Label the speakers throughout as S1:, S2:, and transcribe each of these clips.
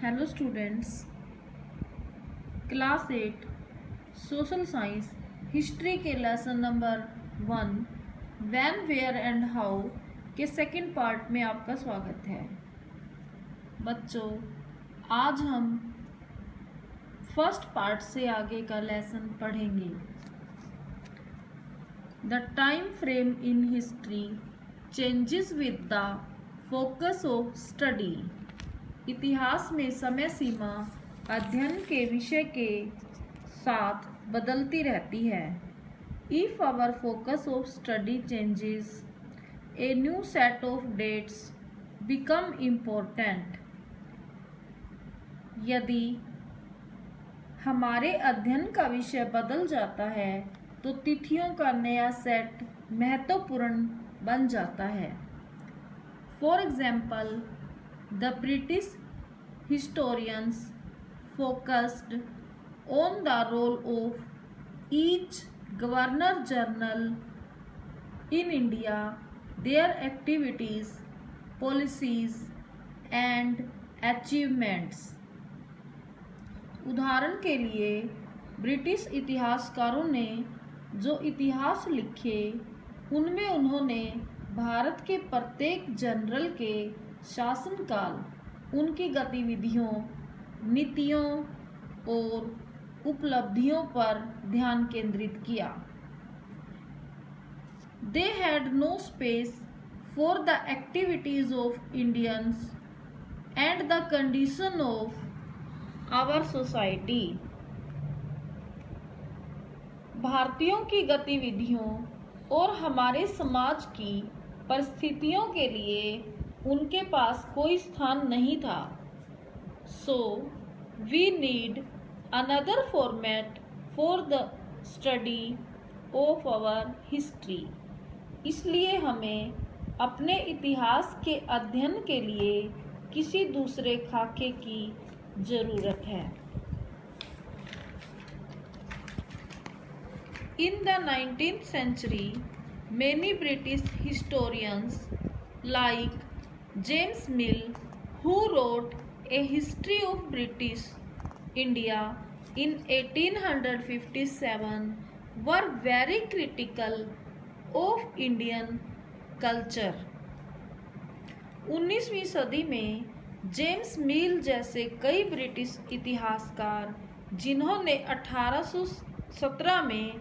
S1: Hello students, class 8 social science history के lesson number 1 when where and how के second part में आपका स्वागत है। बच्चों, आज हम फर्स्ट पार्ट से आगे का लेसन पढ़ेंगे। The time frame in history changes with the focus of study. इतिहास में समय सीमा अध्ययन के विषय के साथ बदलती रहती है। If our focus of study changes, a new set of dates become important. यदि हमारे अध्ययन का विषय बदल जाता है तो तिथियों का नया सेट महत्वपूर्ण बन जाता है। For example, the British historians focused on the role of each governor general in India, their activities, policies and achievements. उदाहरण के लिए, ब्रिटिश इतिहासकारों ने जो इतिहास लिखे उनमें उन्होंने भारत के प्रत्येक जनरल के शासनकाल, उनकी गतिविधियों, नीतियों और उपलब्धियों पर ध्यान केंद्रित किया। They had no space for the activities of Indians and the condition of our society. भारतीयों की गतिविधियों और हमारे समाज की परिस्थितियों के लिए उनके पास कोई स्थान नहीं था। So we need another format for the study of our history. इसलिए हमें अपने इतिहास के अध्ययन के लिए किसी दूसरे खाके की ज़रूरत है। In the 19th century, many British historians like James Mill, who wrote a history of British India in 1857, were very critical of Indian culture. 19वीं सदी में जेम्स मिल जैसे कई ब्रिटिश इतिहासकार, जिन्होंने 1817 में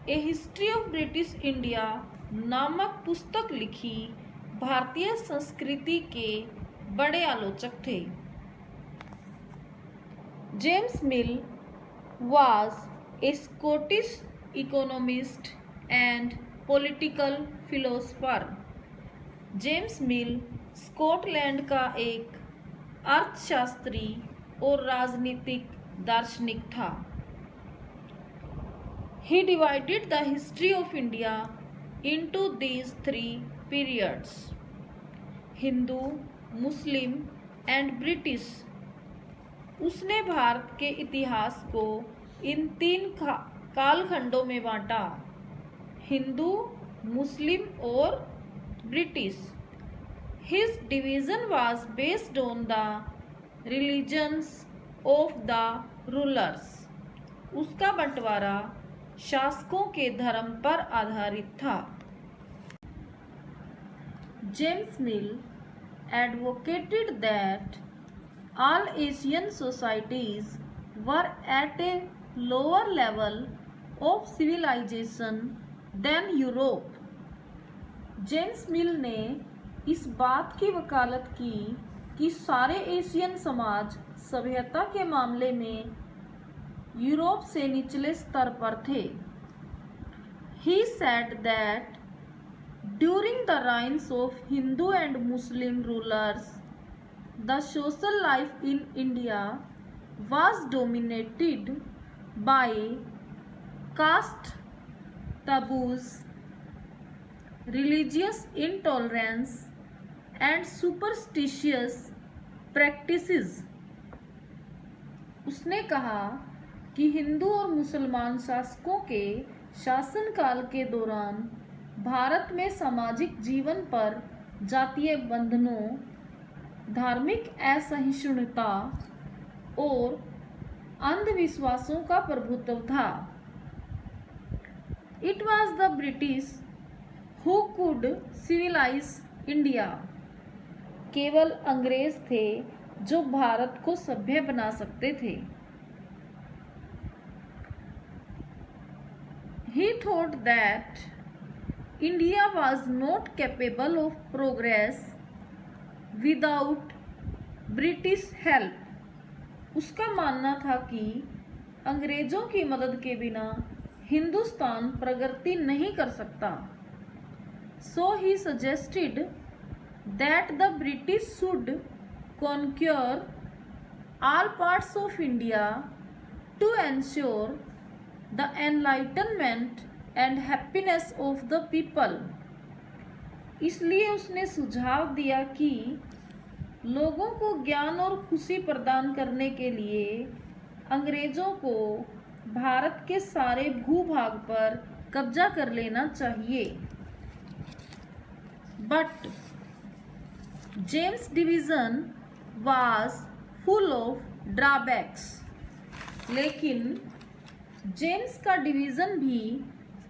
S1: ए हिस्ट्री ऑफ ब्रिटिश इंडिया नामक पुस्तक लिखी, भारतीय संस्कृति के बड़े आलोचक थे। James mill was a Scottish economist and political philosopher. James mill Scotland का एक अर्थशास्त्री और राजनीतिक दार्शनिक था। He divided the history of India into these three periods: Hindu, Muslim and British. उसने भारत के इतिहास को इन तीन कालखंडों में बांटा: हिंदू, मुस्लिम और British. His division was based on the religions of the rulers. उसका बंटवारा शासकों के धर्म पर आधारित था। James mill advocated that all Asian societies were at a lower level of civilization than Europe. James मिल ने इस बात की वकालत की कि सारे एशियन समाज सभ्यता के मामले में यूरोप से निचले स्तर पर थे। He said that during the reigns of Hindu and Muslim rulers, the social life in India was dominated by caste taboos, religious intolerance, and superstitious practices. उसने कहा कि हिंदू और मुसलमान शासकों के शासनकाल के दौरान भारत में सामाजिक जीवन पर जातीय बंधनों, धार्मिक असहिष्णुता और अंधविश्वासों का प्रभुत्व था। It was the British who could civilise India. केवल अंग्रेज थे जो भारत को सभ्य बना सकते थे। He thought that India was not capable of progress without British help। उसका मानना था कि अंग्रेजों की मदद के बिना हिंदुस्तान प्रगति नहीं कर सकता। So he suggested that the British should conquer all parts of India to ensure the enlightenment and happiness of the people। इसलिए उसने सुझाव दिया कि लोगों को ज्ञान और खुशी प्रदान करने के लिए अंग्रेजों को भारत के सारे भूभाग पर कब्जा कर लेना चाहिए। But James division was full of drawbacks. लेकिन जेम्स का डिवीजन भी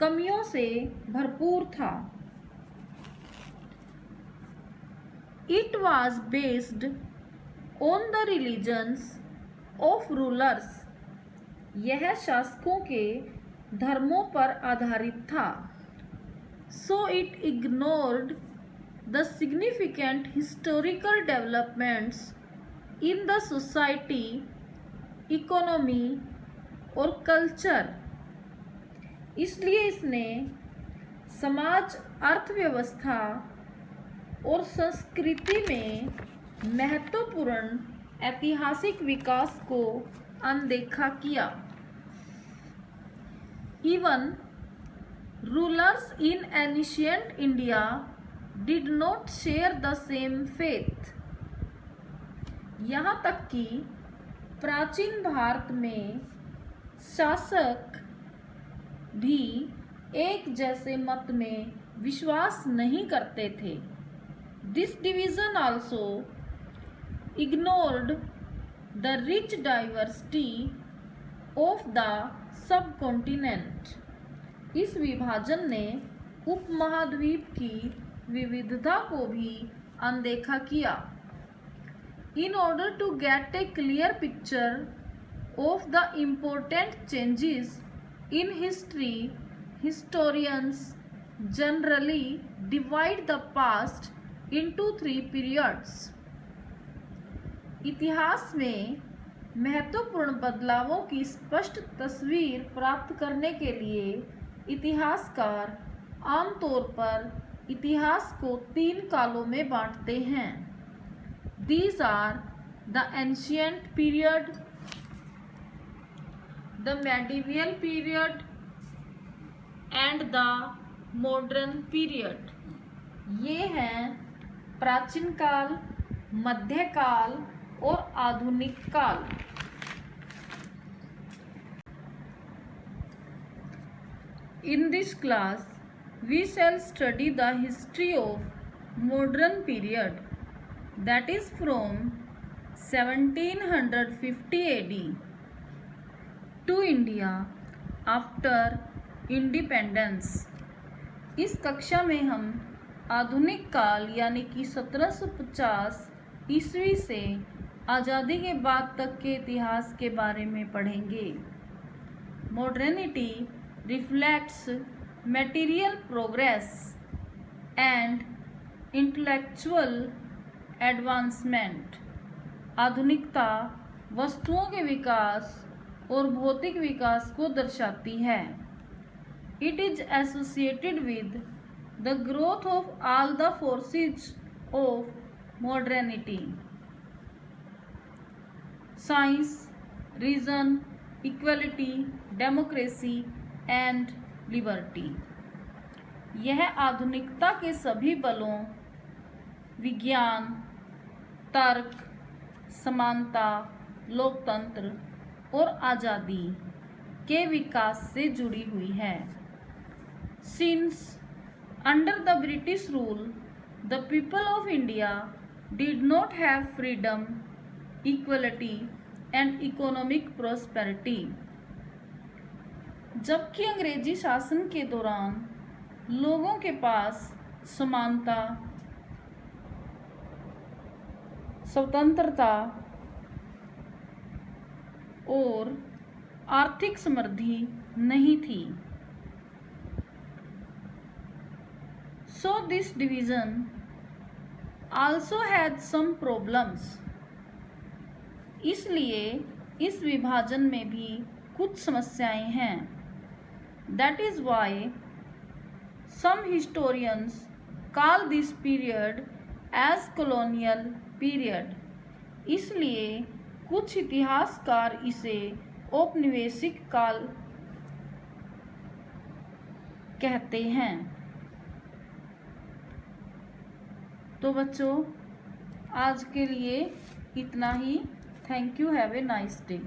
S1: कमियों से भरपूर था। It was based on the religions of rulers. यह शासकों के धर्मों पर आधारित था। So it ignored the significant historical developments in the society, economy और कल्चर। इसलिए इसने समाज, अर्थव्यवस्था और संस्कृति में महत्वपूर्ण ऐतिहासिक विकास को अनदेखा किया। Even rulers in ancient India did not share the same faith. यहाँ तक कि प्राचीन भारत में शासक भी एक जैसे मत में विश्वास नहीं करते थे। This division also ignored the rich diversity of the subcontinent. इस विभाजन ने उपमहाद्वीप की विविधता को भी अनदेखा किया। In order to get a clear picture of the important changes in history, historians generally divide the past into 3 periods। इतिहास में महत्वपूर्ण बदलावों की स्पष्ट तस्वीर प्राप्त करने के लिए इतिहासकार आमतौर पर इतिहास को 3 कालों में बांटते हैं। These are the ancient period, the medieval period and the modern period। ये हैं प्राचीन काल, मध्यकाल और आधुनिक काल। In this class we shall study the history of modern period, that is from 1750 AD to India after independence। इस कक्षा में हम आधुनिक काल यानी कि 1750 ईस्वी से आज़ादी के बाद तक के इतिहास के बारे में पढ़ेंगे। Modernity reflects material progress and intellectual advancement. आधुनिकता वस्तुओं के विकास और भौतिक विकास को दर्शाती है। It is associated with the growth of all the forces of modernity, science, reason, equality, democracy and liberty. यह आधुनिकता के सभी बलों, विज्ञान, तर्क, समानता, लोकतंत्र और आज़ादी के विकास से जुड़ी हुई है। Since under the British rule the people of India did not have freedom, equality and economic prosperity. जबकि अंग्रेजी शासन के दौरान लोगों के पास समानता, स्वतंत्रता और आर्थिक समृद्धि नहीं थी। So this division also had some problems. इसलिए इस विभाजन में भी कुछ समस्याएं हैं। That is why some historians call this period as colonial period. इसलिए कुछ इतिहासकार इसे औपनिवेशिक काल कहते हैं। तो बच्चों, आज के लिए इतना ही। Thank you. Have a nice day.